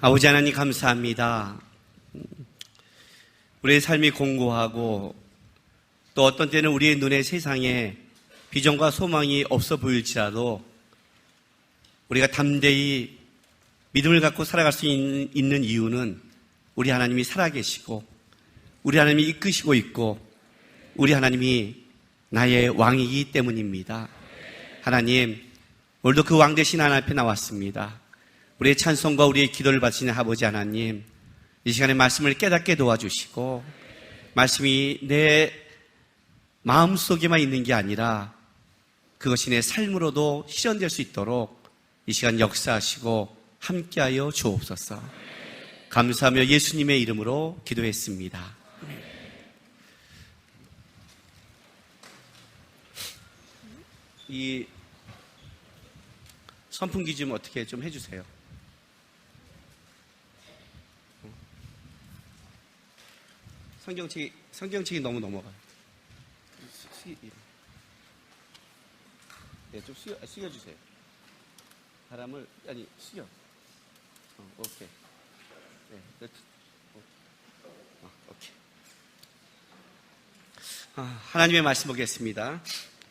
아버지 하나님 감사합니다. 우리의 삶이 공고하고 또 어떤 때는 우리의 눈에 세상에 비전과 소망이 없어 보일지라도 우리가 담대히 믿음을 갖고 살아갈 수 있는 이유는 우리 하나님이 살아계시고 우리 하나님이 이끄시고 있고 우리 하나님이 나의 왕이기 때문입니다. 하나님, 오늘도 그 왕 되신 하나님 앞에 나왔습니다. 우리의 찬송과 우리의 기도를 바치는 아버지 하나님, 이 시간에 말씀을 깨닫게 도와주시고 말씀이 내 마음속에만 있는 게 아니라 그것이 내 삶으로도 실현될 수 있도록 이 시간 역사하시고 함께하여 주옵소서. 감사하며 예수님의 이름으로 기도했습니다. 이 선풍기 좀 어떻게 좀 해주세요. 성경책이 너무 넘어가요. 네, 좀 숙여주세요. 바람을, 숙여. 오케이. 네, 오케이. 하나님의 말씀 보겠습니다.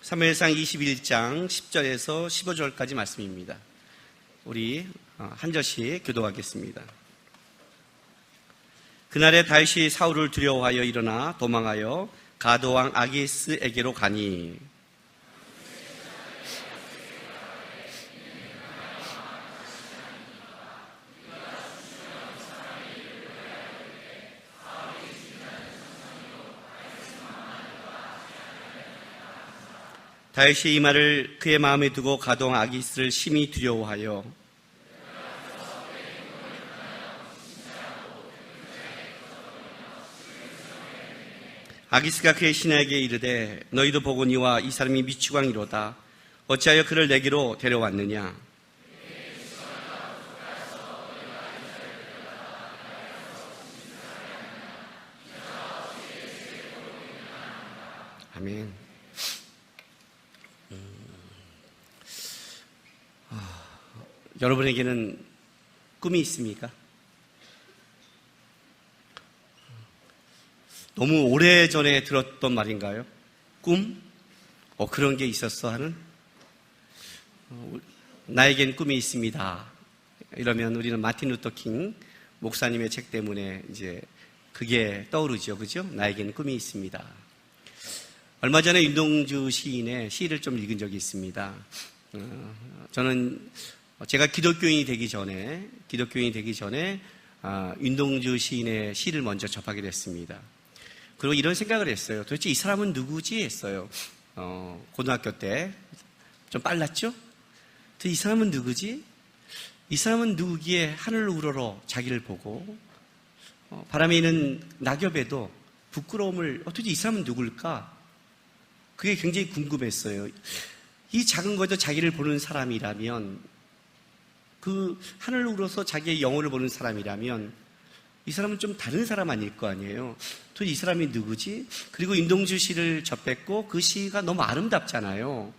사무엘상 21장 10절에서 15절까지 말씀입니다. 우리 한 절씩 교도하겠습니다. 그날에 다윗이 사울을 두려워하여 일어나 도망하여 가드왕 아기스에게로 가니 다윗이 이 말을 그의 마음에 두고 가드왕 아기스를 심히 두려워하여 아기스가 그의 신하에게 이르되 너희도 보거니와 이 사람이 미치광이로다. 어찌하여 그를 내게로 데려왔느냐? 아멘. 여러분에게는 꿈이 있습니까? 너무 오래전에 들었던 말인가요? 꿈? 그런 게 있었어 하는? 나에겐 꿈이 있습니다. 이러면 우리는 마틴 루터 킹 목사님의 책 때문에 이제 그게 떠오르죠. 그죠? 나에겐 꿈이 있습니다. 얼마 전에 윤동주 시인의 시를 좀 읽은 적이 있습니다. 저는 제가 기독교인이 되기 전에 윤동주 시인의 시를 먼저 접하게 됐습니다. 그리고 이런 생각을 했어요. 도대체 이 사람은 누구지? 했어요. 고등학교 때. 좀 빨랐죠? 이 사람은 누구지? 이 사람은 누구기에 하늘 우러러 자기를 보고 바람에 있는 낙엽에도 부끄러움을 도대체 이 사람은 누굴까? 그게 굉장히 궁금했어요. 이 작은 것도 자기를 보는 사람이라면 그 하늘 우러서 자기의 영혼을 보는 사람이라면 이 사람은 좀 다른 사람 아닐 거 아니에요. 도대체 이 사람이 누구지? 그리고 윤동주 시를 접했고 그 시가 너무 아름답잖아요.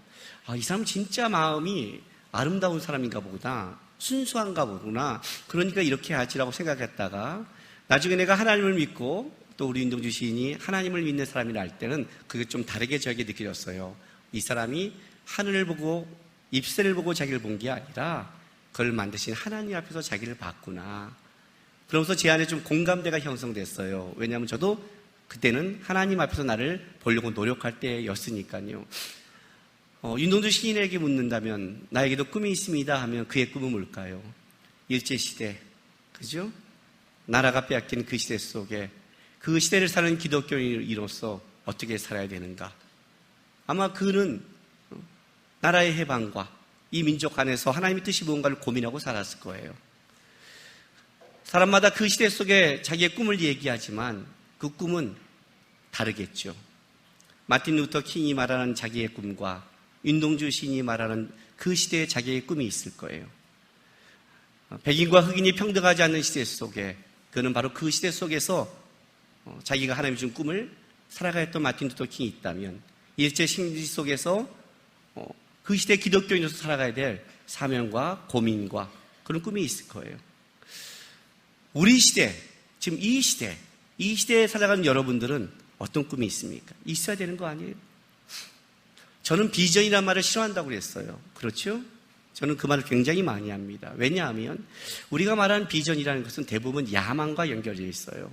이 사람은 진짜 마음이 아름다운 사람인가 보다. 순수한가 보구나. 그러니까 이렇게 하지라고 생각했다가 나중에 내가 하나님을 믿고 또 우리 윤동주 시인이 하나님을 믿는 사람이라 할 때는 그게 좀 다르게 저에게 느껴졌어요. 이 사람이 하늘을 보고 잎새를 보고 자기를 본 게 아니라 그걸 만드신 하나님 앞에서 자기를 봤구나. 그러면서 제 안에 좀 공감대가 형성됐어요. 왜냐하면 저도 그때는 하나님 앞에서 나를 보려고 노력할 때였으니까요. 윤동주 시인에게 묻는다면 나에게도 꿈이 있습니다 하면 그의 꿈은 뭘까요? 일제시대, 그죠? 나라가 빼앗긴 그 시대 속에 그 시대를 사는 기독교인으로서 어떻게 살아야 되는가? 아마 그는 나라의 해방과 이 민족 안에서 하나님의 뜻이 무언가를 고민하고 살았을 거예요. 사람마다 그 시대 속에 자기의 꿈을 얘기하지만 그 꿈은 다르겠죠. 마틴 루터 킹이 말하는 자기의 꿈과 윤동주 시인이 말하는 그 시대에 자기의 꿈이 있을 거예요. 백인과 흑인이 평등하지 않는 시대 속에 그는 바로 그 시대 속에서 자기가 하나님이 준 꿈을 살아가했던 마틴 루터 킹이 있다면 일제 심리 속에서 그 시대 기독교인으로서 살아가야 될 사명과 고민과 그런 꿈이 있을 거예요. 우리 시대, 지금 이 시대에 살아가는 여러분들은 어떤 꿈이 있습니까? 있어야 되는 거 아니에요? 저는 비전이라는 말을 싫어한다고 그랬어요. 그렇죠? 저는 그 말을 굉장히 많이 합니다. 왜냐하면 우리가 말하는 비전이라는 것은 대부분 야망과 연결되어 있어요.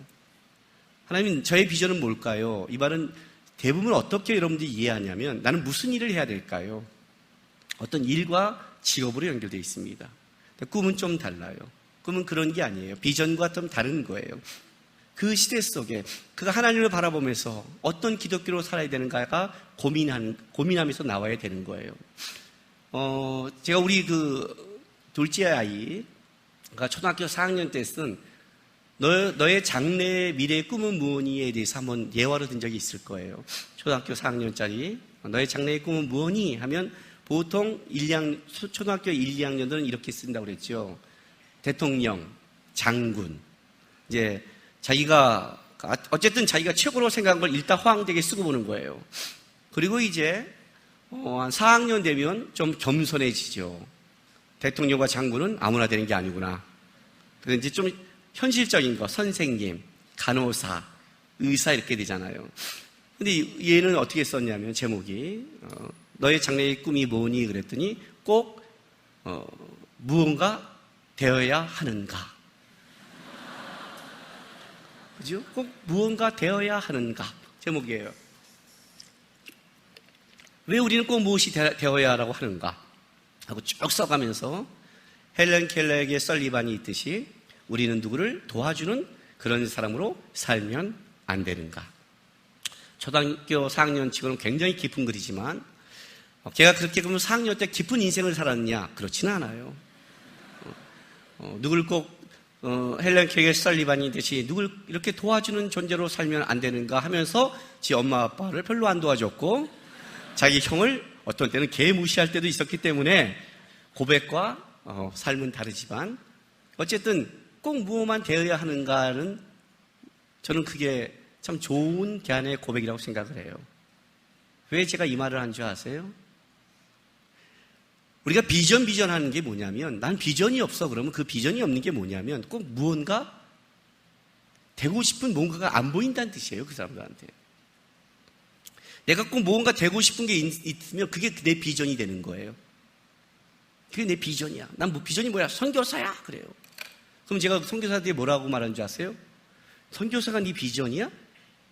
하나님, 저의 비전은 뭘까요? 이 말은 대부분 어떻게 여러분들이 이해하냐면 나는 무슨 일을 해야 될까요? 어떤 일과 직업으로 연결되어 있습니다. 꿈은 좀 달라요. 꿈은 그런 게 아니에요. 비전과 좀 다른 거예요. 그 시대 속에 그가 하나님을 바라보면서 어떤 기독교로 살아야 되는가가 고민하면서 나와야 되는 거예요. 제가 우리 그 둘째 아이가 초등학교 4학년 때 쓴 너의 장래의 미래의 꿈은 무엇이에 대해서 한번 예화로 든 적이 있을 거예요. 초등학교 4학년짜리 너의 장래의 꿈은 무엇이 하면 보통 초등학교 1, 2학년들은 이렇게 쓴다고 그랬죠. 대통령, 장군. 이제 어쨌든 자기가 최고로 생각한 걸 일단황되게 쓰고 보는 거예요. 그리고 이제 한 4학년 되면 좀 겸손해지죠. 대통령과 장군은 아무나 되는 게 아니구나. 그래서 이제 좀 현실적인 거, 선생님, 간호사, 의사 이렇게 되잖아요. 근데 얘는 어떻게 썼냐면 제목이 너의 장래의 꿈이 뭐니? 그랬더니 꼭 무언가 되어야 하는가? 그죠? 꼭 무언가 되어야 하는가? 제목이에요. 왜 우리는 꼭 무엇이 되어야 하라고 하는가? 하고 쭉 써가면서 헬렌 켈러에게 설리반이 있듯이 우리는 누구를 도와주는 그런 사람으로 살면 안 되는가? 초등학교 4학년 치고는 굉장히 깊은 글이지만 걔가 그렇게 그러면 4학년 때 깊은 인생을 살았느냐? 그렇지는 않아요. 누굴 꼭 헬렌 켈러 설리반이 듯이 누굴 이렇게 도와주는 존재로 살면 안 되는가 하면서 지 엄마 아빠를 별로 안 도와줬고 자기 형을 어떤 때는 개무시할 때도 있었기 때문에 고백과 삶은 다르지만 어쨌든 꼭 무엇만 되어야 하는가는 저는 그게 참 좋은 개안의 고백이라고 생각을 해요. 왜 제가 이 말을 한 줄 아세요? 우리가 비전 하는 게 뭐냐면 난 비전이 없어 그러면 그 비전이 없는 게 뭐냐면 꼭 무언가 되고 싶은 뭔가가 안 보인다는 뜻이에요. 그 사람들한테. 내가 꼭 뭔가 되고 싶은 게 있으면 그게 내 비전이 되는 거예요. 그게 내 비전이야. 난 뭐 비전이 뭐야? 선교사야. 그래요. 그럼 제가 선교사한테 뭐라고 말하는 줄 아세요? 선교사가 네 비전이야?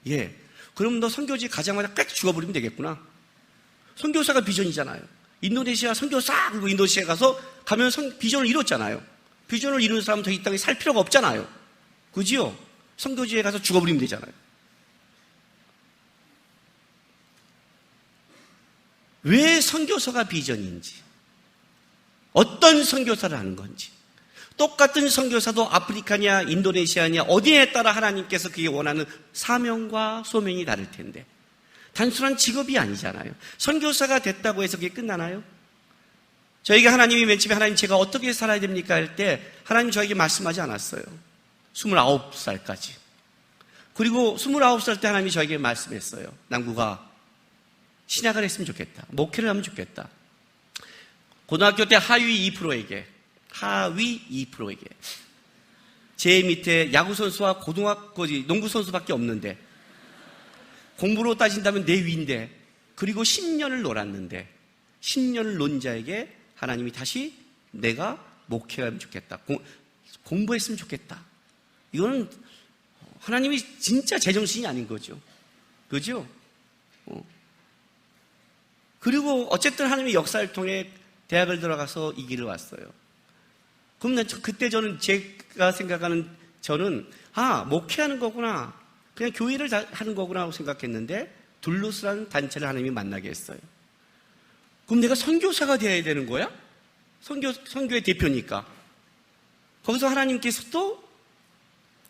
예. 그럼 너 선교지 가자마자 깍 죽어버리면 되겠구나. 선교사가 비전이잖아요. 인도네시아 선교사! 그리고 인도네시아에 가면 비전을 이뤘잖아요. 비전을 이룬 사람은 더 이 땅에 살 필요가 없잖아요. 그지요? 선교지에 가서 죽어버리면 되잖아요. 왜 선교사가 비전인지, 어떤 선교사를 하는 건지, 똑같은 선교사도 아프리카냐 인도네시아냐 어디에 따라 하나님께서 그게 원하는 사명과 소명이 다를 텐데 단순한 직업이 아니잖아요. 선교사가 됐다고 해서 그게 끝나나요? 저희가 하나님이 맨 처음에 하나님 제가 어떻게 살아야 됩니까? 할 때 하나님 저에게 말씀하지 않았어요. 29살까지. 그리고 29살 때 하나님이 저에게 말씀했어요. 남구가 신학을 했으면 좋겠다. 목회를 하면 좋겠다. 고등학교 때 하위 2%에게 제 밑에 야구선수와 농구선수밖에 없는데 공부로 따진다면 내 위인데 그리고 10년을 놀았는데 10년을 논 자에게 하나님이 다시 내가 목회하면 좋겠다. 공부했으면 좋겠다. 이거는 하나님이 진짜 제정신이 아닌 거죠. 그죠? 그리고 어쨌든 하나님의 역사를 통해 대학을 들어가서 이 길을 왔어요. 그럼 그때 제가 생각하는 목회하는 거구나. 그냥 교회를 하는 거구나 하고 생각했는데 둘루스라는 단체를 하나님이 만나게 했어요. 그럼 내가 선교사가 되어야 되는 거야? 선교의 대표니까. 거기서 하나님께서 또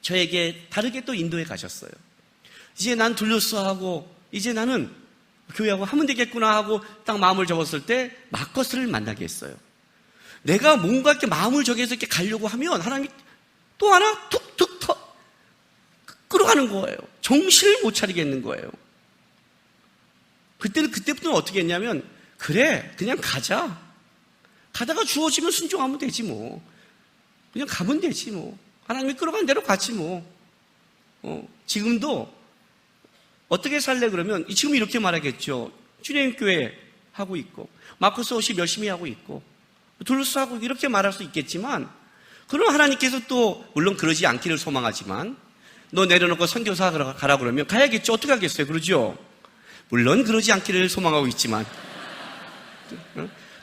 저에게 다르게 또 인도에 가셨어요. 이제 난 둘루스하고 이제 나는 교회하고 하면 되겠구나 하고 딱 마음을 접었을 때 마커스를 만나게 했어요. 내가 뭔가 이렇게 마음을 정해서 이렇게 가려고 하면 하나님이 또 하나 툭툭 끌어가는 거예요. 정신을 못 차리겠는 거예요. 그때부터는 어떻게 했냐면 그래 그냥 가자. 가다가 주어지면 순종하면 되지 뭐. 그냥 가면 되지 뭐. 하나님이 끌어간 대로 갔지 뭐. 지금도 어떻게 살래 그러면 지금 이렇게 말하겠죠. 주님교회 하고 있고 마쿠스 50 열심히 하고 있고 둘러싸 하고 이렇게 말할 수 있겠지만, 그럼 하나님께서 또 물론 그러지 않기를 소망하지만 너 내려놓고 선교사 가라 그러면 가야겠죠. 어떻게 하겠어요? 그러죠. 물론 그러지 않기를 소망하고 있지만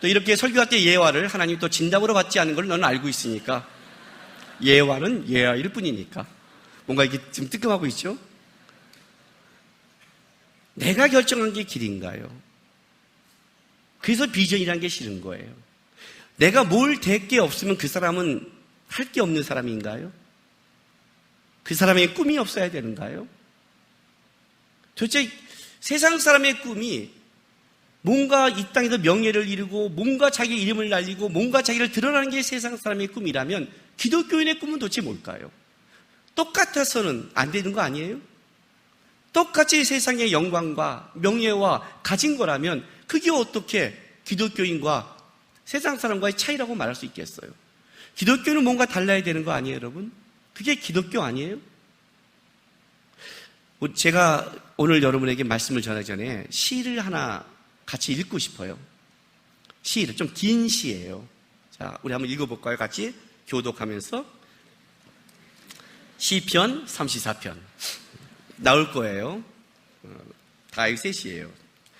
또 이렇게 설교할 때 예화를 하나님 또 진담으로 받지 않은 걸 너는 알고 있으니까, 예화는 예화일 뿐이니까 뭔가 이게 지금 뜨끔하고 있죠. 내가 결정한 게 길인가요? 그래서 비전이라는 게 싫은 거예요. 내가 뭘 될 게 없으면 그 사람은 할 게 없는 사람인가요? 그 사람의 꿈이 없어야 되는가요? 도대체 세상 사람의 꿈이 뭔가 이 땅에서 명예를 이루고 뭔가 자기 이름을 날리고 뭔가 자기를 드러나는 게 세상 사람의 꿈이라면 기독교인의 꿈은 도대체 뭘까요? 똑같아서는 안 되는 거 아니에요? 똑같이 세상의 영광과 명예와 가진 거라면 그게 어떻게 기독교인과 세상 사람과의 차이라고 말할 수 있겠어요? 기독교는 뭔가 달라야 되는 거 아니에요, 여러분? 그게 기독교 아니에요? 제가 오늘 여러분에게 말씀을 전하기 전에 시를 하나 같이 읽고 싶어요. 시를 좀 긴 시예요. 자, 우리 한번 읽어볼까요? 같이 교독하면서. 시편 34편 나올 거예요. 다윗의 시예요.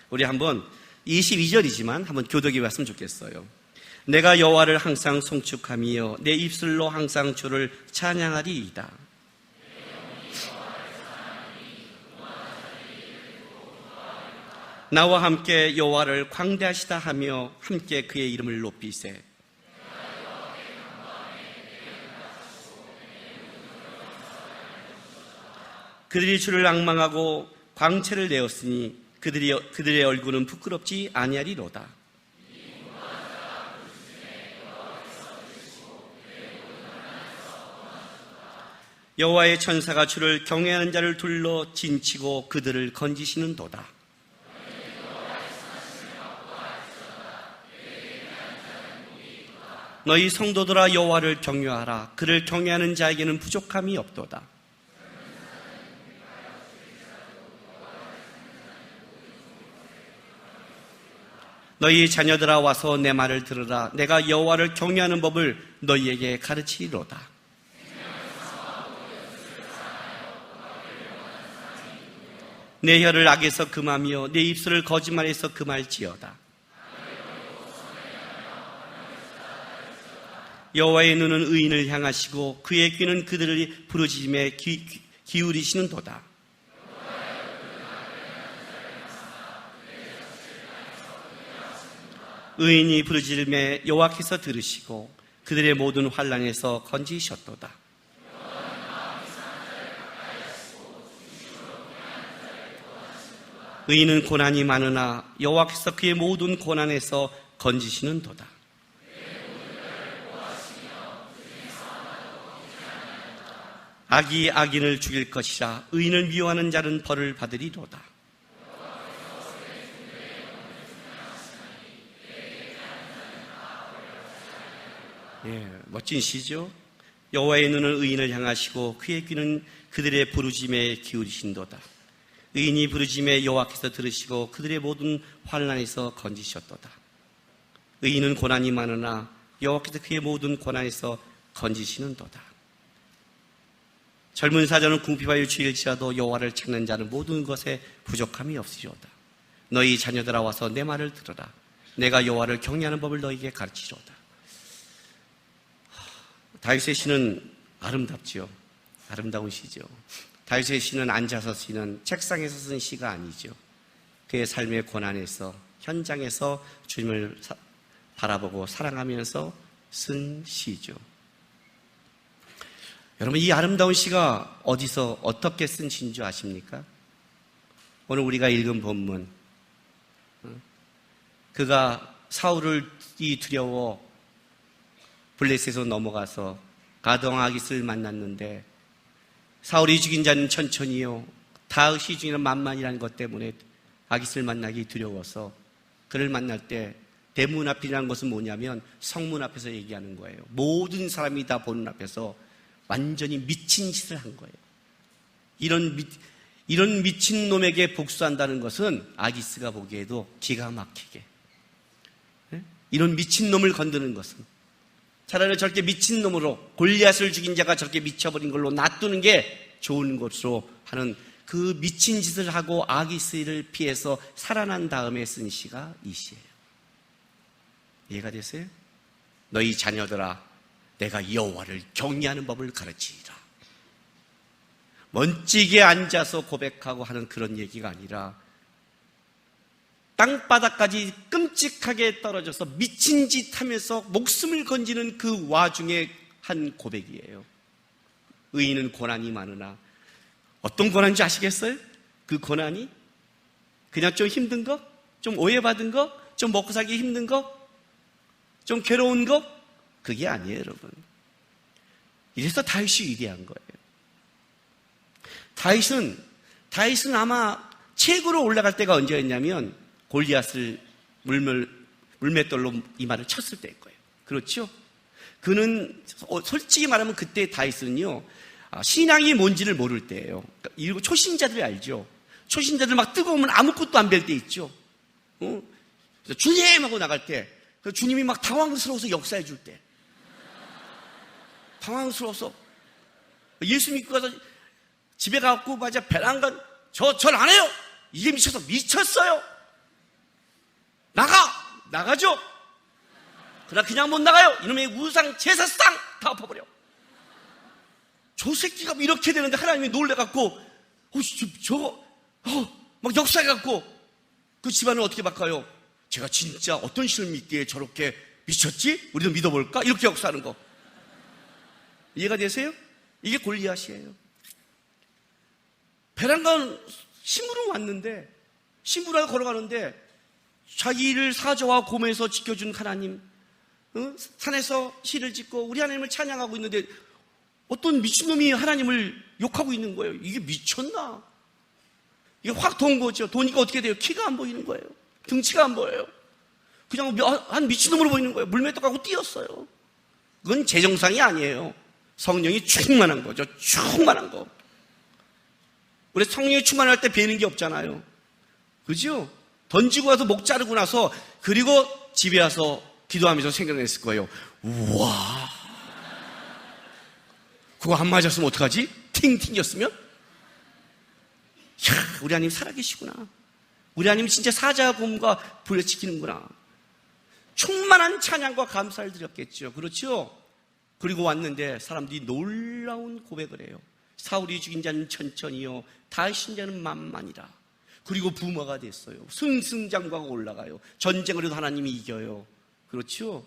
우리 한번 22절이지만 한번 교독해 봤으면 좋겠어요. 내가 여호와를 항상 송축하며 내 입술로 항상 주를 찬양하리이다. 나와 함께 여호와를 광대하시다 하며 함께 그의 이름을 높이세. 그들이 주를 앙망하고 광채를 내었으니 그들의 얼굴은 부끄럽지 아니하리로다. 여호와의 천사가 주를 경외하는 자를 둘러 진치고 그들을 건지시는도다. 너희 성도들아 여호와를 경외하라. 그를 경외하는 자에게는 부족함이 없도다. 너희 자녀들아 와서 내 말을 들으라. 내가 여호와를 경외하는 법을 너희에게 가르치리로다. 내 혀를 악에서 금하며 내 입술을 거짓말에서 금할지어다. 여호와의 눈은 의인을 향하시고 그의 귀는 그들의 부르짖음에 기울이시는도다. 의인이 부르짖음에 여호와께서 들으시고 그들의 모든 환난에서 건지셨도다. 의인은 고난이 많으나 여호와께서 그의 모든 고난에서 건지시는도다. 악이 악인을 죽일 것이라. 의인을 미워하는 자는 벌을 받으리로다. 멋진 시죠. 여호와의 눈은 의인을 향하시고 그의 귀는 그들의 부르짖음에 기울이신도다. 의인이 부르짖음에 여호와께서 들으시고 그들의 모든 환난에서 건지셨도다. 의인은 고난이 많으나 여호와께서 그의 모든 고난에서 건지시는도다. 젊은 사자는 궁핍하여 죽일지라도 여호와를 찾는 자는 모든 것에 부족함이 없으리로다. 너희 자녀들아 와서 내 말을 들으라. 내가 여호와를 경외하는 법을 너희에게 가르치리로다. 다윗의 시는 아름답지요. 아름다운 시죠. 다윗의 시는 앉아서 쓰는 책상에서 쓴 시가 아니죠. 그의 삶의 고난에서 현장에서 주님을 바라보고 사랑하면서 쓴 시죠. 여러분, 이 아름다운 시가 어디서 어떻게 쓴 시인 줄 아십니까? 오늘 우리가 읽은 본문, 그가 사울을 두려워 블레셋으로 넘어가서 가드왕 아깃을 만났는데 사울이 죽인 자는 천천히요, 다윗이 죽이는 만만이라는 것 때문에 아깃을 만나기 두려워서 그를 만날 때 대문 앞이라는 것은 뭐냐면 성문 앞에서 얘기하는 거예요. 모든 사람이 다 보는 앞에서 완전히 미친 짓을 한 거예요. 이런 미친 놈에게 복수한다는 것은 아기스가 보기에도 기가 막히게, 이런 미친 놈을 건드는 것은 차라리 저렇게 미친 놈으로 골리앗을 죽인 자가 저렇게 미쳐버린 걸로 놔두는 게 좋은 것으로 하는 그 미친 짓을 하고 아기스를 피해서 살아난 다음에 쓴 시가 이 시예요. 이해가 되세요? 너희 자녀들아, 내가 여호와를 경외하는 법을 가르치리라. 멋지게 앉아서 고백하고 하는 그런 얘기가 아니라 땅바닥까지 끔찍하게 떨어져서 미친 짓 하면서 목숨을 건지는 그 와중에 한 고백이에요. 의인은 고난이 많으나, 어떤 고난인지 아시겠어요? 그 고난이 그냥 좀 힘든 거, 좀 오해받은 거, 좀 먹고 살기 힘든 거, 좀 괴로운 거, 그게 아니에요, 여러분. 이래서 다윗이 위대한 거예요. 다윗은 아마 최고로 올라갈 때가 언제였냐면 골리앗을 물맷돌로 이마를 쳤을 때일 거예요. 그렇죠? 그는 솔직히 말하면 그때 다윗은요, 신앙이 뭔지를 모를 때예요. 그러니까 초신자들이 알죠. 초신자들 막 뜨거우면 아무것도 안 뵐 때 있죠. 그래서 주님 하고 나갈 때, 주님이 막 당황스러워서 역사해 줄 때, 당황스러워서 예수 믿고 가서 집에 가고 맞아 배란간 절 안 해요. 이게 미쳤어요. 나가죠. 그러나 그냥 못 나가요. 이놈의 우상 제사상 다 엎어버려. 저 새끼가 이렇게 되는데 하나님이 놀래갖고 막 역사해갖고 그 집안을 어떻게 바꿔요? 제가 진짜 어떤 신을 믿기에 저렇게 미쳤지? 우리도 믿어볼까? 이렇게 역사하는 거. 이해가 되세요? 이게 골리앗이에요. 베란간 신부로 왔는데, 신부라고 걸어가는데 자기를 사저와 곰에서 지켜준 하나님, 산에서 시를 짓고 우리 하나님을 찬양하고 있는데 어떤 미친놈이 하나님을 욕하고 있는 거예요. 이게 미쳤나? 이게 확 돈 거죠. 도니까 어떻게 돼요? 키가 안 보이는 거예요. 등치가 안 보여요. 그냥 한 미친놈으로 보이는 거예요. 물매떡하고 뛰었어요. 그건 제 정상이 아니에요. 성령이 충만한 거죠. 충만한 거. 우리 성령이 충만할 때 배는 게 없잖아요. 그죠? 던지고 와서 목 자르고 나서 그리고 집에 와서 기도하면서 생각했을 거예요. 우와, 그거 안 맞았으면 어떡하지? 팅 튕겼으면? 이야, 우리 하나님 살아계시구나. 우리 하나님 진짜 사자와 곰과 분리시키는구나. 충만한 찬양과 감사를 드렸겠죠. 그렇죠? 그리고 왔는데 사람들이 놀라운 고백을 해요. 사울이 죽인 자는 천천히요, 다윗인 자는 만만이라. 그리고 부모가 됐어요. 승승장구하고 올라가요. 전쟁을 해도 하나님이 이겨요. 그렇죠?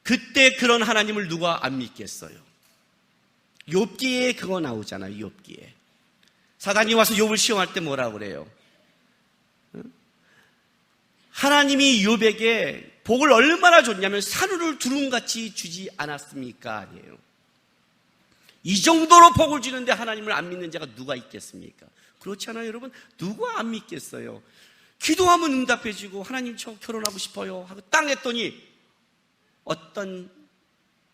그때 그런 하나님을 누가 안 믿겠어요? 욥기에 그거 나오잖아요. 욥기에 사단이 와서 욥을 시험할 때 뭐라고 그래요? 하나님이 욥에게 복을 얼마나 줬냐면 산울을 두rum같이 주지 않았습니까? 아니에요. 이 정도로 복을 주는데 하나님을 안 믿는 자가 누가 있겠습니까? 그렇지 않아요, 여러분? 누가 안 믿겠어요? 기도하면 응답해주고 하나님 저 결혼하고 싶어요 하고 땅 했더니 어떤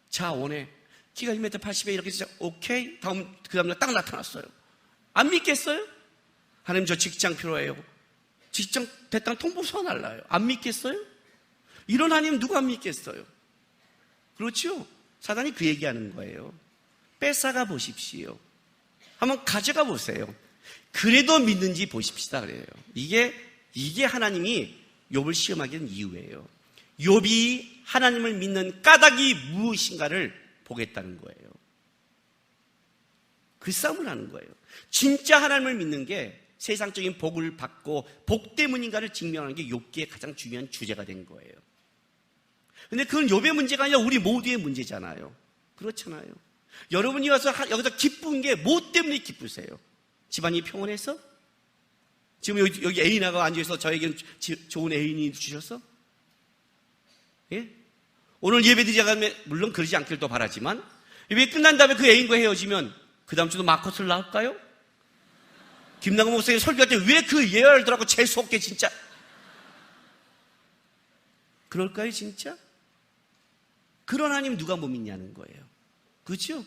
자원에 키가 1m 80에 이렇게 진짜 오케이? 그 다음날 딱 나타났어요. 안 믿겠어요? 하나님 저 직장 필요해요. 직장 대땅 통보서 날라요. 안 믿겠어요? 이런 하나님 누가 안 믿겠어요? 그렇죠? 사단이 그 얘기하는 거예요. 뺏어가 보십시오. 한번 가져가 보세요. 그래도 믿는지 보십시다 그래요. 이게 하나님이 욥을 시험하게 된 이유예요. 욥이 하나님을 믿는 까닭이 무엇인가를 보겠다는 거예요. 그 싸움을 하는 거예요. 진짜 하나님을 믿는 게 세상적인 복을 받고 복 때문인가를 증명하는 게 욥기의 가장 중요한 주제가 된 거예요. 근데 그건 욥의 문제가 아니라 우리 모두의 문제잖아요. 그렇잖아요. 여러분이 와서 여기서 기쁜 게 뭐 때문에 기쁘세요? 집안이 평온해서? 지금 여기 애인하고 앉아서 저에게는 좋은 애인이 주셔서? 예? 오늘 예배드리자면 물론 그러지 않길 또 바라지만 예배 끝난 다음에 그 애인과 헤어지면 그 다음 주도 마커스를 나올까요? 김남국 목사님 설교할 때 왜 그 예화를 들어가고 재수없게 진짜 그럴까요 진짜? 그런 하나님 누가 못 믿냐는 거예요. 그렇죠?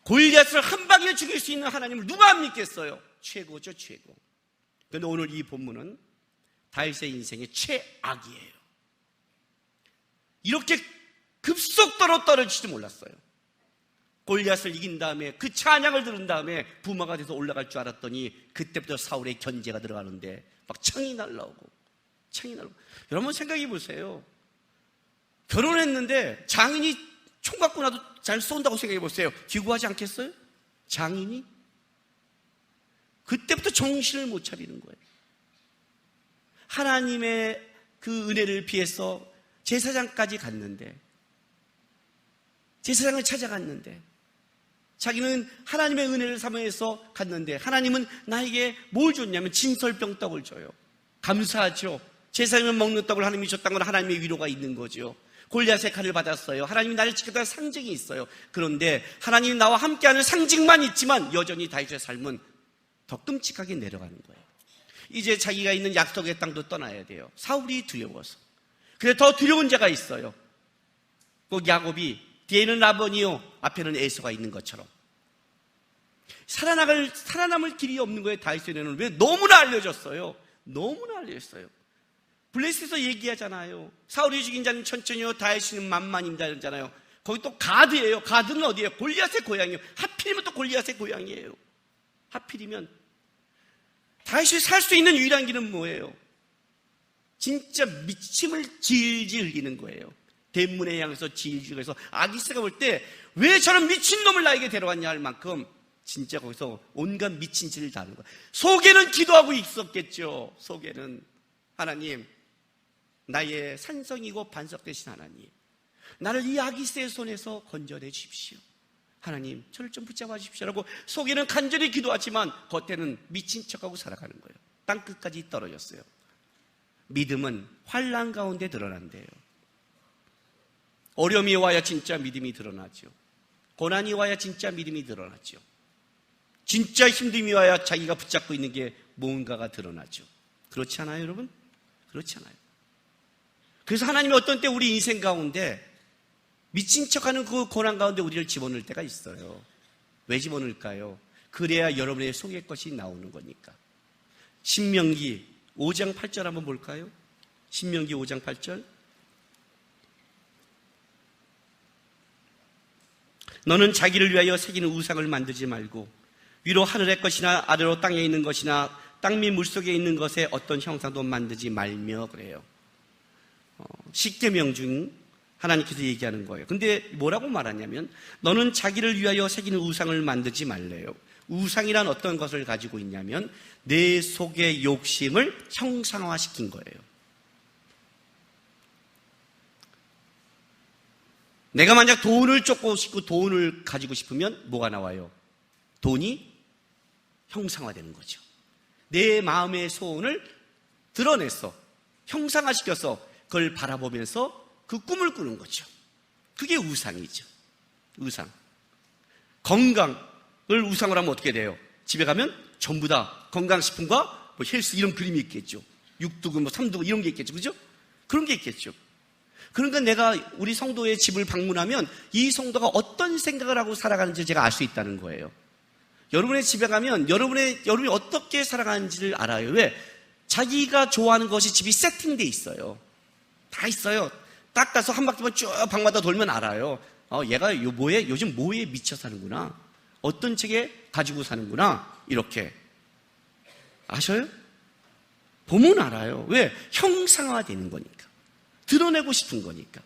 골리앗을 한 방에 죽일 수 있는 하나님을 누가 안 믿겠어요? 최고죠, 최고. 그런데 오늘 이 본문은 다윗의 인생의 최악이에요. 이렇게 급속도로 떨어지지도 몰랐어요. 골리앗을 이긴 다음에 그 찬양을 들은 다음에 부마가 돼서 올라갈 줄 알았더니 그때부터 사울의 견제가 들어가는데 막 창이 날라오고. 여러분 생각해 보세요. 결혼했는데 장인이 총 갖고 나도 잘 쏜다고 생각해 보세요. 기구하지 않겠어요? 장인이? 그때부터 정신을 못 차리는 거예요. 하나님의 그 은혜를 피해서 제사장까지 갔는데, 제사장을 찾아갔는데, 자기는 하나님의 은혜를 사모해서 갔는데, 하나님은 나에게 뭘 줬냐면 진설병떡을 줘요. 감사하죠. 제사장을 먹는 떡을 하나님이 줬다는 건 하나님의 위로가 있는 거죠. 골리앗의 칼을 받았어요. 하나님이 나를 지켰다는 상징이 있어요. 그런데 하나님이 나와 함께하는 상징만 있지만 여전히 다윗의 삶은 더 끔찍하게 내려가는 거예요. 이제 자기가 있는 약속의 땅도 떠나야 돼요. 사울이 두려워서. 근데 더 두려운 자가 있어요. 꼭 야곱이 뒤에는 라반이요, 앞에는 에서가 있는 것처럼. 살아남을 길이 없는 거예요. 다윗의 은혜는. 왜? 너무나 알려졌어요. 너무나 알려졌어요. 블레셋에서 얘기하잖아요. 사울이 죽인 자는 천천히요, 다윗은 만만입니다 이러잖아요. 거기 또 가드예요. 가드는 어디예요? 골리앗의 고향이에요. 하필이면 또 골리앗의 고향이에요. 하필이면 다윗이 살 수 있는 유일한 길은 뭐예요? 진짜 미침을 질질 흘리는 거예요. 대문에 향해서 질질 해서 아기스가 볼 때 왜 저런 미친놈을 나에게 데려왔냐 할 만큼 진짜 거기서 온갖 미친 짓을 다 하는 거예요. 속에는 기도하고 있었겠죠. 속에는 하나님, 나의 산성이고 반석 되신 하나님, 나를 이 아기스의 손에서 건져내 주십시오. 하나님, 저를 좀 붙잡아 주십시오라고 속에는 간절히 기도하지만 겉에는 미친 척하고 살아가는 거예요. 땅끝까지 떨어졌어요. 믿음은 환난 가운데 드러난대요. 어려움이 와야 진짜 믿음이 드러나죠. 고난이 와야 진짜 믿음이 드러나죠. 진짜 힘듦이 와야 자기가 붙잡고 있는 게 뭔가가 드러나죠. 그렇지 않아요, 여러분? 그렇지 않아요. 그래서 하나님이 어떤 때 우리 인생 가운데 미친 척하는 그 고난 가운데 우리를 집어넣을 때가 있어요. 왜 집어넣을까요? 그래야 여러분의 속의 것이 나오는 거니까. 신명기 5장 8절 한번 볼까요? 신명기 5장 8절. 너는 자기를 위하여 새기는 우상을 만들지 말고 위로 하늘의 것이나 아래로 땅에 있는 것이나 땅 및 물속에 있는 것에 어떤 형상도 만들지 말며 그래요. 십계명 중 하나님께서 얘기하는 거예요. 근데 뭐라고 말하냐면 너는 자기를 위하여 새기는 우상을 만들지 말래요. 우상이란 어떤 것을 가지고 있냐면 내 속의 욕심을 형상화시킨 거예요. 내가 만약 돈을 쫓고 싶고 돈을 가지고 싶으면 뭐가 나와요? 돈이 형상화되는 거죠. 내 마음의 소원을 드러내서 형상화시켜서 그걸 바라보면서 그 꿈을 꾸는 거죠. 그게 우상이죠. 우상. 건강을 우상으로 하면 어떻게 돼요? 집에 가면 전부 다 건강식품과 뭐 헬스 이런 그림이 있겠죠. 6두근, 뭐 3두근 이런 게 있겠죠. 그죠? 그런 게 있겠죠. 그러니까 내가 우리 성도의 집을 방문하면 이 성도가 어떤 생각을 하고 살아가는지 제가 알 수 있다는 거예요. 여러분의 집에 가면 여러분이 어떻게 살아가는지를 알아요. 왜? 자기가 좋아하는 것이 집이 세팅돼 있어요. 다 있어요. 딱 가서 한 바퀴만 쭉 방마다 돌면 알아요. 얘가 요즘 뭐에 미쳐 사는구나. 어떤 책에 가지고 사는구나. 이렇게. 아셔요? 보면 알아요. 왜? 형상화되는 거니까. 드러내고 싶은 거니까.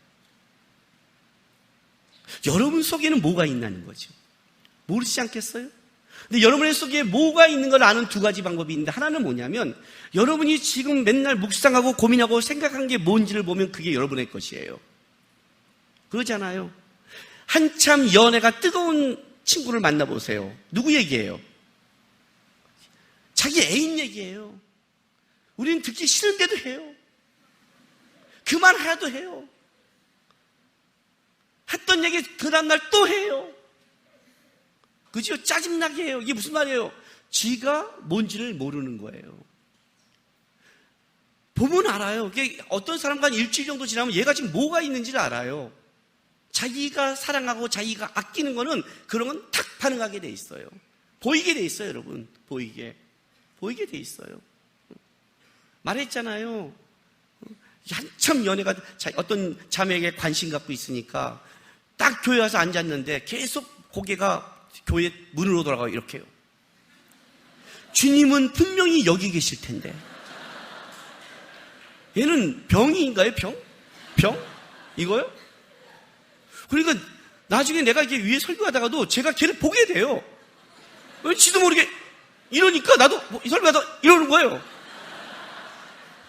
여러분 속에는 뭐가 있나는 거죠. 모르시지 않겠어요? 근데 여러분의 속에 뭐가 있는 걸 아는 두 가지 방법이 있는데 하나는 뭐냐면 여러분이 지금 맨날 묵상하고 고민하고 생각한 게 뭔지를 보면 그게 여러분의 것이에요. 그러잖아요. 한참 연애가 뜨거운 친구를 만나보세요. 누구 얘기예요? 자기 애인 얘기예요. 우리는 듣기 싫은데도 해요. 그만해도 해요. 했던 얘기 그 다음날 또 해요. 그죠? 짜증나게 해요. 이게 무슨 말이에요? 지가 뭔지를 모르는 거예요. 보면 알아요. 이게 어떤 사람과 일주일 정도 지나면 얘가 지금 뭐가 있는지를 알아요. 자기가 사랑하고 자기가 아끼는 거는 그런 건 탁 반응하게 돼 있어요. 보이게 돼 있어요, 여러분. 보이게 돼 있어요. 말했잖아요. 한참 연애가 어떤 자매에게 관심 갖고 있으니까 딱 교회 와서 앉았는데 계속 고개가 교회 문으로 돌아가고 이렇게 해요. 주님은 분명히 여기 계실 텐데. 얘는 병인가요? 병? 이거요? 그러니까 나중에 내가 이렇게 위에 설교하다가도 제가 걔를 보게 돼요. 지도 모르게 이러니까 나도 설교하다 이러는 거예요.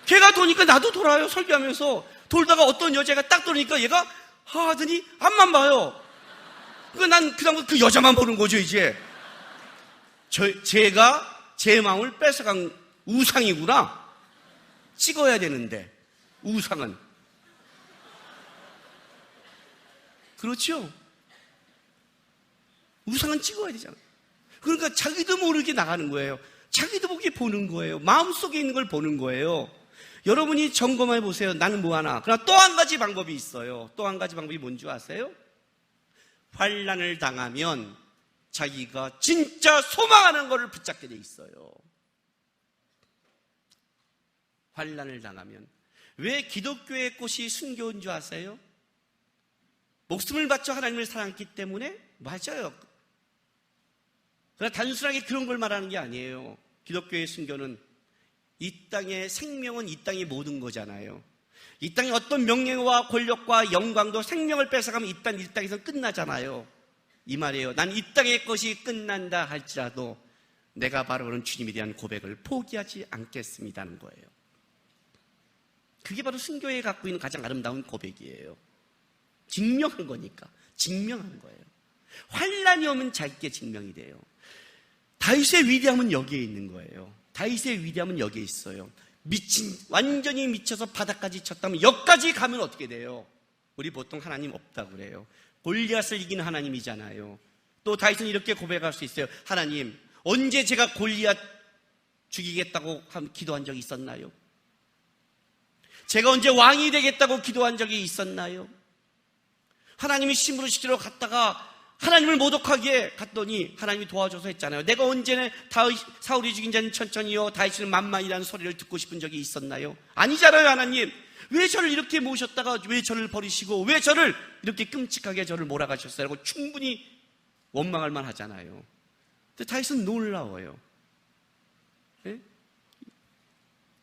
걔가 도니까 나도 돌아요. 설교하면서 돌다가 어떤 여자가 딱 돌으니까 얘가 하더니 앞만 봐요. 그러니까 난 그다음부터 그 여자만 보는 거죠. 이제 제가 제 마음을 뺏어간 우상이구나. 찍어야 되는데 우상은 그렇죠? 우상은 찍어야 되잖아요. 그러니까 자기도 모르게 나가는 거예요. 자기도 모르게 보는 거예요. 마음속에 있는 걸 보는 거예요. 여러분이 점검해 보세요. 나는 뭐하나. 그러나 또 한 가지 방법이 있어요. 또 한 가지 방법이 뭔지 아세요? 환난을 당하면 자기가 진짜 소망하는 것을 붙잡게 돼 있어요. 환난을 당하면. 왜 기독교의 꽃이 순교인 줄 아세요? 목숨을 바쳐 하나님을 사랑했기 때문에? 맞아요. 그러나 단순하게 그런 걸 말하는 게 아니에요. 기독교의 순교는 이 땅의 생명은 이 땅의 모든 거잖아요. 이 땅의 어떤 명예와 권력과 영광도 생명을 뺏어가면 이 땅에서 끝나잖아요. 이 말이에요. 난 이 땅의 것이 끝난다 할지라도 내가 바로 그런 주님에 대한 고백을 포기하지 않겠습니다는 거예요. 그게 바로 순교에 갖고 있는 가장 아름다운 고백이에요. 증명한 거니까. 증명한 거예요. 환난이 오면 자기께 증명이 돼요. 다윗의 위대함은 여기에 있는 거예요. 다윗의 위대함은 여기에 있어요. 완전히 미쳐서 바닥까지 쳤다면 여기까지 가면 어떻게 돼요? 우리 보통 하나님 없다고 그래요. 골리앗을 이기는 하나님이잖아요. 또 다윗은 이렇게 고백할 수 있어요. 하나님, 언제 제가 골리앗 죽이겠다고 기도한 적이 있었나요? 제가 언제 왕이 되겠다고 기도한 적이 있었나요? 하나님이 심부름 시키러 갔다가 하나님을 모독하기에 갔더니 하나님이 도와줘서 했잖아요. 내가 언제나 사울이 죽인 자는 천천히요 다윗은 만만이라는 소리를 듣고 싶은 적이 있었나요? 아니잖아요. 하나님, 왜 저를 이렇게 모셨다가 왜 저를 버리시고 왜 저를 이렇게 끔찍하게 저를 몰아가셨어요? 라고 충분히 원망할 만하잖아요. 근데 다윗은 놀라워요. 네?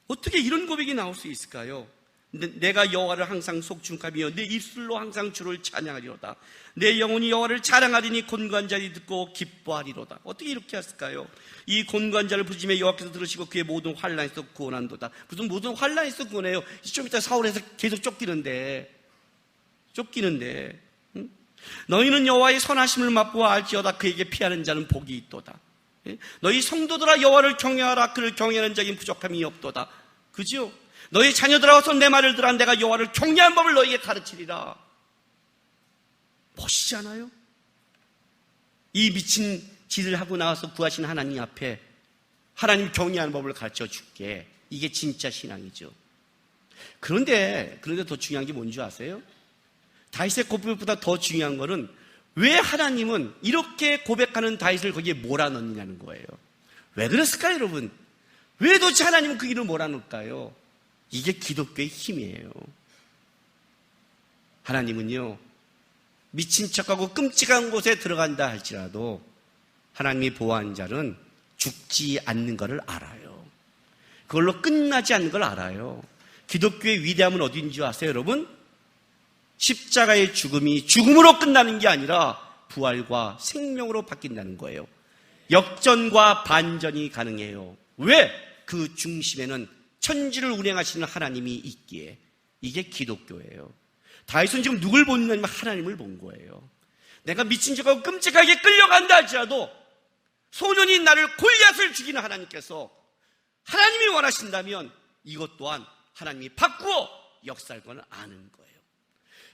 어떻게 이런 고백이 나올 수 있을까요? 내가 여호와를 항상 속중하며 내 입술로 항상 주를 찬양하리로다. 내 영혼이 여호와를 자랑하리니 곤관자리 듣고 기뻐하리로다. 어떻게 이렇게 했을까요? 이 곤관자를 부르짖으며 여호와께서 들으시고 그의 모든 환난에서 구원한도다. 무슨 모든 환난에서 구원해요? 좀 이따 사울에서 계속 쫓기는데 응? 너희는 여호와의 선하심을 맛보아 알지어다. 그에게 피하는 자는 복이 있도다. 너희 성도들아 여호와를 경외하라. 그를 경외하는 자에게 부족함이 없도다. 그죠? 너희 자녀들아 어서 내 말을 들으라. 내가 여호와를 경외하는 법을 너희에게 가르치리라. 멋있지 않아요? 이 미친 짓을 하고 나와서 구하신 하나님 앞에 하나님 경외하는 법을 가르쳐 줄게. 이게 진짜 신앙이죠. 그런데 더 중요한 게 뭔지 아세요? 다윗의 고백보다 더 중요한 거는 왜 하나님은 이렇게 고백하는 다윗을 거기에 몰아넣느냐는 거예요. 왜 그랬을까요, 여러분? 왜 도대체 하나님은 그 일을 몰아넣을까요? 이게 기독교의 힘이에요. 하나님은요, 미친 척하고 끔찍한 곳에 들어간다 할지라도 하나님이 보호한 자는 죽지 않는 것을 알아요. 그걸로 끝나지 않는 걸 알아요. 기독교의 위대함은 어디인지 아세요, 여러분? 십자가의 죽음이 죽음으로 끝나는 게 아니라 부활과 생명으로 바뀐다는 거예요. 역전과 반전이 가능해요. 왜? 그 중심에는 천지를 운행하시는 하나님이 있기에. 이게 기독교예요. 다윗은 지금 누굴 보느냐면 하나님을 본 거예요. 내가 미친 척하고 끔찍하게 끌려간다 할지라도 소년이 나를 골리앗을 죽이는 하나님께서 하나님이 원하신다면 이것 또한 하나님이 바꾸어 역사할 건 아는 거예요.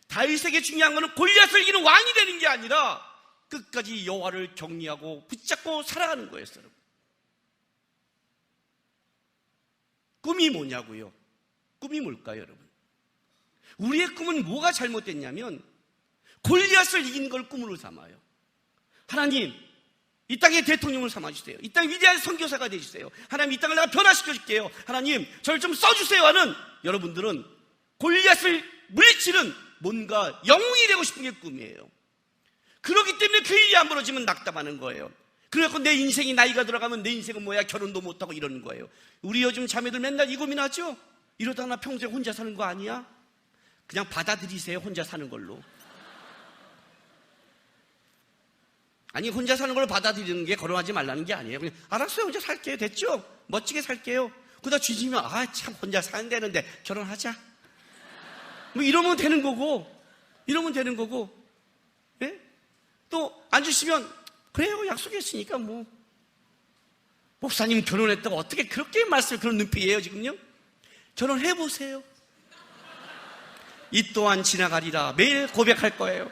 다윗에게 중요한 것은 골리앗을 이기는 왕이 되는 게 아니라 끝까지 여호와를 경외하고 붙잡고 살아가는 거였어요. 꿈이 뭐냐고요? 꿈이 뭘까요, 여러분? 우리의 꿈은 뭐가 잘못됐냐면 골리앗을 이기는 걸 꿈으로 삼아요. 하나님, 이 땅의 대통령을 삼아주세요. 이 땅의 위대한 선교사가 되주세요. 하나님, 이 땅을 내가 변화시켜줄게요. 하나님, 저를 좀 써주세요 하는 여러분들은 골리앗을 물리치는 뭔가 영웅이 되고 싶은 게 꿈이에요. 그렇기 때문에 그 일이 안 벌어지면 낙담하는 거예요. 그래갖고 내 인생이 나이가 들어가면 내 인생은 뭐야, 결혼도 못하고 이러는 거예요. 우리 요즘 자매들 맨날 이 고민하죠? 이러다가 나 평생 혼자 사는 거 아니야? 그냥 받아들이세요, 혼자 사는 걸로. 아니, 혼자 사는 걸 받아들이는 게 결혼하지 말라는 게 아니에요. 그냥 알았어요, 혼자 살게요. 됐죠? 멋지게 살게요. 그러다 주님이 참 혼자 사야 되는데 결혼하자. 뭐 이러면 되는 거고, 예? 또 안 주시면 그래요, 약속했으니까 뭐. 목사님 결혼했다고 어떻게 그렇게 말씀, 그런 눈빛이에요 지금요? 결혼해보세요. 이 또한 지나가리라. 매일 고백할 거예요.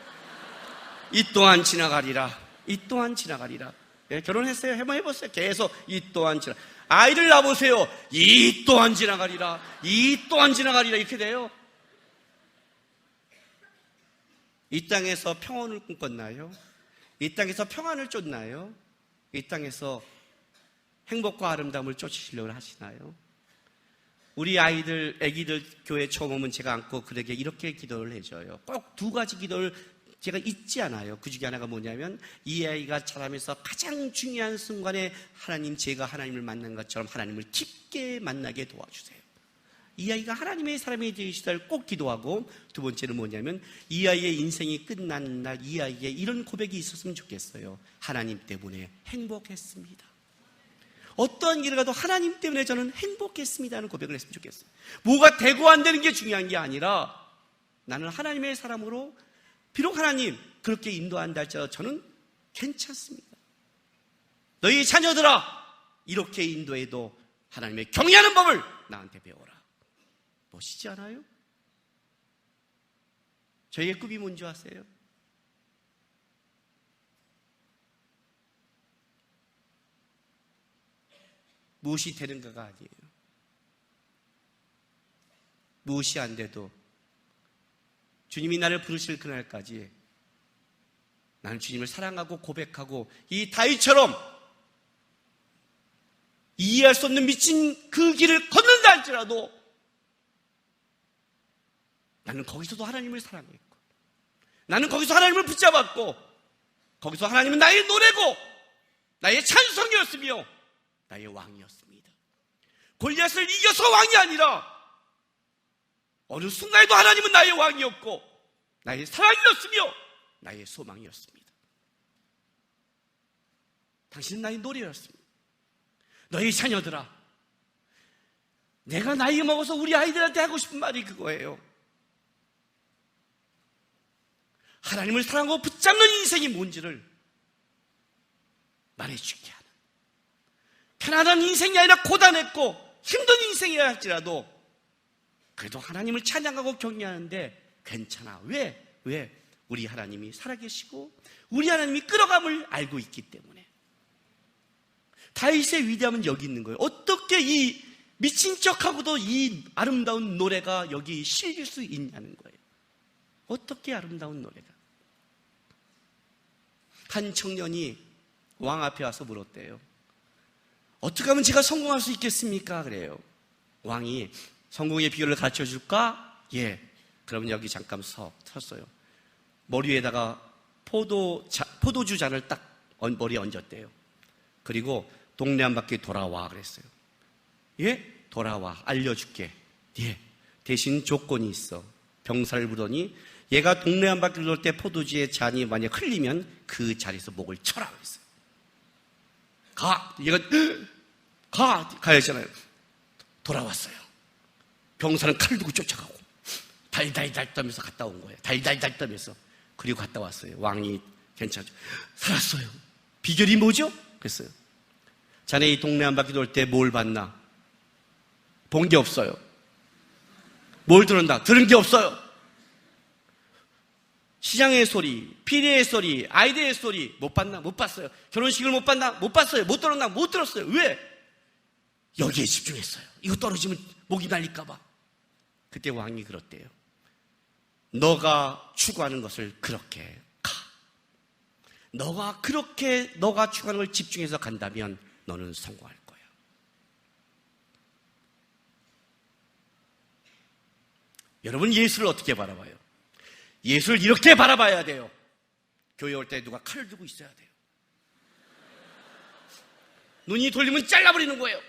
이 또한 지나가리라. 이 또한 지나가리라. 네, 결혼했어요? 한번 해보세요. 계속 이 또한 지나. 아이를 낳아보세요. 이 또한 지나가리라. 이 또한 지나가리라. 이렇게 돼요. 이 땅에서 평온을 꿈꿨나요? 이 땅에서 평안을 쫓나요? 이 땅에서 행복과 아름다움을 쫓으시려고 하시나요? 우리 아기들 교회 처음 오면 제가 안고 그에게 이렇게 기도를 해줘요. 꼭 두 가지 기도를 제가 잊지 않아요. 그 중에 하나가 뭐냐면, 이 아이가 자라면서 가장 중요한 순간에 하나님, 제가 하나님을 만난 것처럼 하나님을 깊게 만나게 도와주세요. 이 아이가 하나님의 사람이 되시기를 꼭 기도하고, 두 번째는 뭐냐면, 이 아이의 인생이 끝나는 날 이 아이에게 이런 고백이 있었으면 좋겠어요. 하나님 때문에 행복했습니다. 어떠한 길을 가도 하나님 때문에 저는 행복했습니다 하는 고백을 했으면 좋겠어요. 뭐가 되고 안 되는 게 중요한 게 아니라, 나는 하나님의 사람으로 비록 하나님 그렇게 인도한다 할지라도 저는 괜찮습니다. 너희 자녀들아, 이렇게 인도해도 하나님의 경외하는 법을 나한테 배워라. 멋있지 않아요? 저희의 꿈이 뭔지 아세요? 무엇이 되는가가 아니에요. 무엇이 안 돼도 주님이 나를 부르실 그날까지 나는 주님을 사랑하고 고백하고, 이 다윗처럼 이해할 수 없는 미친 그 길을 걷는다 할지라도 나는 거기서도 하나님을 사랑했고, 나는 거기서 하나님을 붙잡았고, 거기서 하나님은 나의 노래고 나의 찬송이었으며 나의 왕이었습니다. 골리앗을 이겨서 왕이 아니라 어느 순간에도 하나님은 나의 왕이었고 나의 사랑이었으며 나의 소망이었습니다. 당신은 나의 노래였습니다. 너희 자녀들아, 내가 나이 먹어서 우리 아이들한테 하고 싶은 말이 그거예요. 하나님을 사랑하고 붙잡는 인생이 뭔지를 말해주게 하는, 편안한 인생이 아니라 고단했고 힘든 인생이라 할지라도 그래도 하나님을 찬양하고 경외하는데 괜찮아. 왜? 우리 하나님이 살아계시고 우리 하나님이 끌어감을 알고 있기 때문에. 다윗의 위대함은 여기 있는 거예요. 어떻게 이 미친 척하고도 이 아름다운 노래가 여기 실릴 수 있냐는 거예요. 어떻게 아름다운 노래가. 한 청년이 왕 앞에 와서 물었대요. 어떻게 하면 제가 성공할 수 있겠습니까? 그래요. 왕이 성공의 비결을 가르쳐 줄까? 예. 그럼 여기 잠깐 섰어요. 머리 위에다가 포도주 잔을 딱 머리에 얹었대요. 그리고 동네 한 바퀴 돌아와 그랬어요. 예? 돌아와. 알려줄게. 예. 대신 조건이 있어. 병사를 부르더니 얘가 동네 한 바퀴 돌 때 포도주의 잔이 만약 흘리면 그 자리에서 목을 쳐라 그랬어요. 얘가 가야 했잖아요. 돌아왔어요. 병사는 칼 들고 쫓아가고 달달달 떠면서 갔다 온 거예요. 달달달 떠면서. 그리고 갔다 왔어요. 왕이 괜찮죠. 살았어요. 비결이 뭐죠? 그랬어요. 자네 이 동네 한 바퀴 돌 때 뭘 봤나? 본 게 없어요. 뭘 들었나? 들은 게 없어요. 시장의 소리, 피리의 소리, 아이들의 소리 못 봤나? 못 봤어요. 결혼식을 못 봤나? 못 봤어요. 못 들었나? 못 들었어요. 왜? 여기에 집중했어요. 이거 떨어지면 목이 날릴까 봐. 그때 왕이 그렇대요. 너가 추구하는 것을 그렇게 가. 너가 추구하는 걸 집중해서 간다면 너는 성공할 거야. 여러분, 예수를 어떻게 바라봐요? 예수를 이렇게 바라봐야 돼요. 교회 올 때 누가 칼을 들고 있어야 돼요. 눈이 돌리면 잘라버리는 거예요.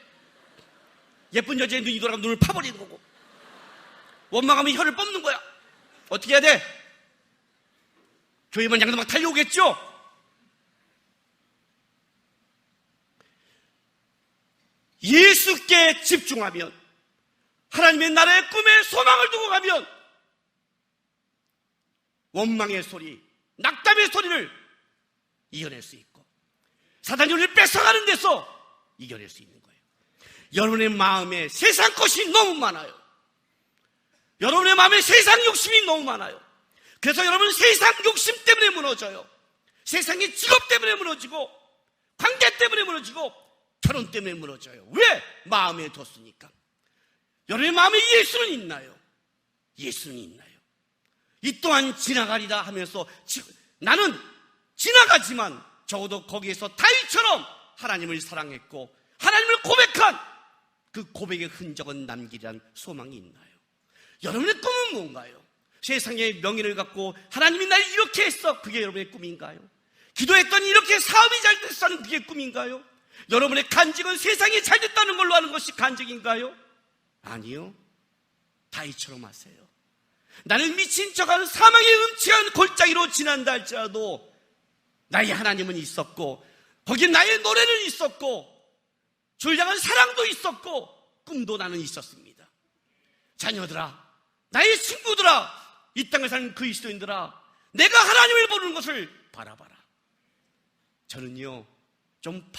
예쁜 여자의 눈이 돌아가면 눈을 파버리는 거고, 원망하면 혀를 뽑는 거야. 어떻게 해야 돼? 교회만 양도 막 달려오겠죠? 예수께 집중하면, 하나님의 나라의 꿈에 소망을 두고 가면 원망의 소리, 낙담의 소리를 이겨낼 수 있고 사단이 우리를 뺏어가는 데서 이겨낼 수 있는 거예요. 여러분의 마음에 세상 것이 너무 많아요. 여러분의 마음에 세상 욕심이 너무 많아요. 그래서 여러분은 세상 욕심 때문에 무너져요. 세상의 직업 때문에 무너지고, 관계 때문에 무너지고, 결혼 때문에 무너져요. 왜? 마음에 뒀으니까. 여러분의 마음에 예수는 있나요? 예수는 있나요? 이 또한 지나가리라 하면서 나는 지나가지만 적어도 거기에서 다윗처럼 하나님을 사랑했고 하나님을 고백한 그 고백의 흔적은 남기리란 소망이 있나요? 여러분의 꿈은 뭔가요? 세상의 명예를 갖고 하나님이 날 이렇게 했어, 그게 여러분의 꿈인가요? 기도했더니 이렇게 사업이 잘 됐다는 그게 꿈인가요? 여러분의 간직은 세상이 잘 됐다는 걸로 하는 것이 간직인가요? 아니요. 다윗처럼 하세요. 나는 미친 척하는 사망의 음침한 골짜기로 지난다 할지라도 나의 하나님은 있었고, 거기에 나의 노래는 있었고, 주를 향한 사랑도 있었고, 꿈도 나는 있었습니다. 자녀들아, 나의 친구들아, 이 땅에 사는 그리스도인들아, 내가 하나님을 보는 것을 바라봐라. 저는요, 좀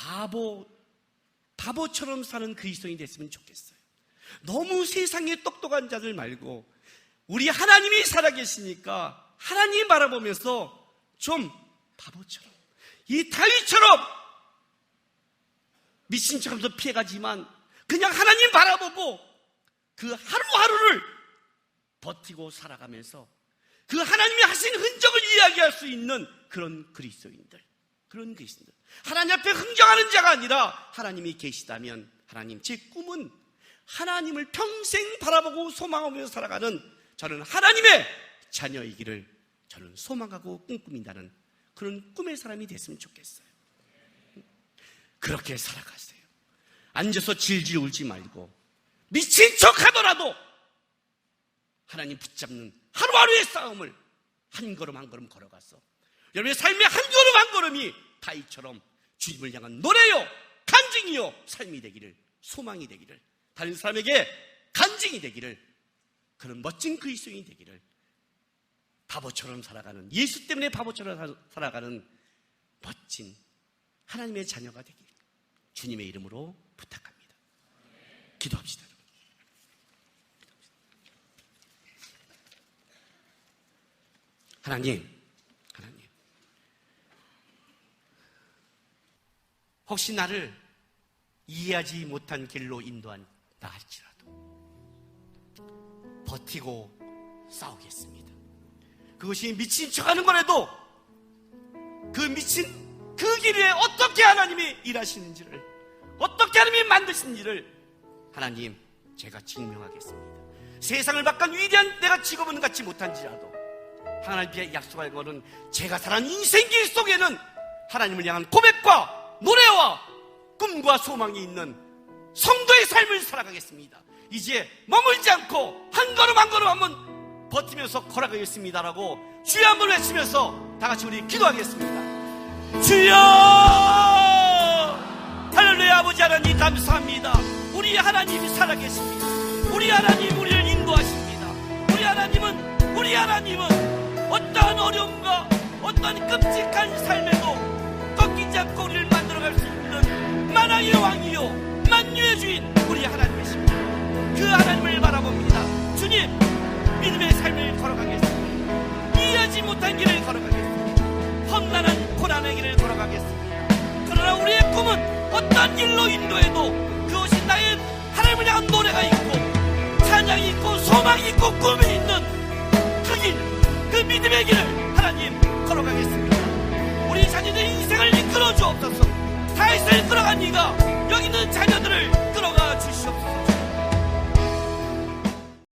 바보처럼 사는 그리스도인이 됐으면 좋겠어요. 너무 세상에 똑똑한 자들 말고 우리 하나님이 살아계시니까 하나님 바라보면서 좀 바보처럼, 이 다윗처럼 미친 척하면서 피해가지만 그냥 하나님 바라보고 그 하루하루를 버티고 살아가면서 그 하나님이 하신 흔적을 이야기할 수 있는 그런 그리스도인들, 하나님 앞에 흥정하는 자가 아니라 하나님이 계시다면, 하나님, 제 꿈은 하나님을 평생 바라보고 소망하면서 살아가는, 저는 하나님의 자녀이기를 저는 소망하고 꿈꾸민다는 그런 꿈의 사람이 됐으면 좋겠어요. 그렇게 살아가세요. 앉아서 질질 울지 말고 미친 척 하더라도 하나님 붙잡는 하루하루의 싸움을 한 걸음 한 걸음 걸어가서 여러분의 삶의 한 걸음 한 걸음이 다윗처럼 주님을 향한 노래요, 간증이요, 삶이 되기를, 소망이 되기를, 다른 사람에게 간증이 되기를, 그런 멋진 그리스도인이 되기를, 바보처럼 살아가는, 예수 때문에 바보처럼 살아가는 멋진 하나님의 자녀가 되기를 주님의 이름으로 부탁합니다. 기도합시다. 하나님, 혹시 나를 이해하지 못한 길로 인도한다 할지라도 버티고 싸우겠습니다. 그것이 미친 척하는 거라도 그 길 위에 어떻게 하나님이 일하시는지를, 어떻게 하나님이 만드시는지를 하나님, 제가 증명하겠습니다. 세상을 바꾼 위대한 내가 직업은 갖지 못한지라도 하나님께 약속할 것은 제가 살아가는 인생길 속에는 하나님을 향한 고백과 노래와 꿈과 소망이 있는 성도의 삶을 살아가겠습니다. 이제 머물지 않고 한 걸음 한 걸음 한번 버티면서 걸어가겠습니다라고 주여 한번 외치면서 다 같이 우리 기도하겠습니다. 주여! 할렐루야. 아버지 하나님 감사합니다. 우리 하나님이 살아계십니다. 우리 하나님 우리를 인도하십니다. 우리 하나님은 어떠한 어려움과 어떠한 끔찍한 삶에도 꺾이지 않고 우리를 만들어갈 수 있는 만왕의 왕이요 만유의 주인 우리 하나님이십니다. 그 하나님을 바라봅니다. 주님, 믿음의 삶을 걸어가겠습니다. 이해하지 못한 길을 걸어가겠습니다. 험난한 고난의 길을 걸어가겠습니다. 그러나 우리의 꿈은 어떤 길로 인도해도 그것이 나의 하나님을 향한 노래가 있고 찬양이 있고 소망이 있고 꿈이 있는 그 길, 그 믿음의 길을 하나님 걸어가겠습니다. 우리 자녀들의 인생을 이끌어 주옵소서. 다윗을 이끌어간 이가 여기 있는 자녀들을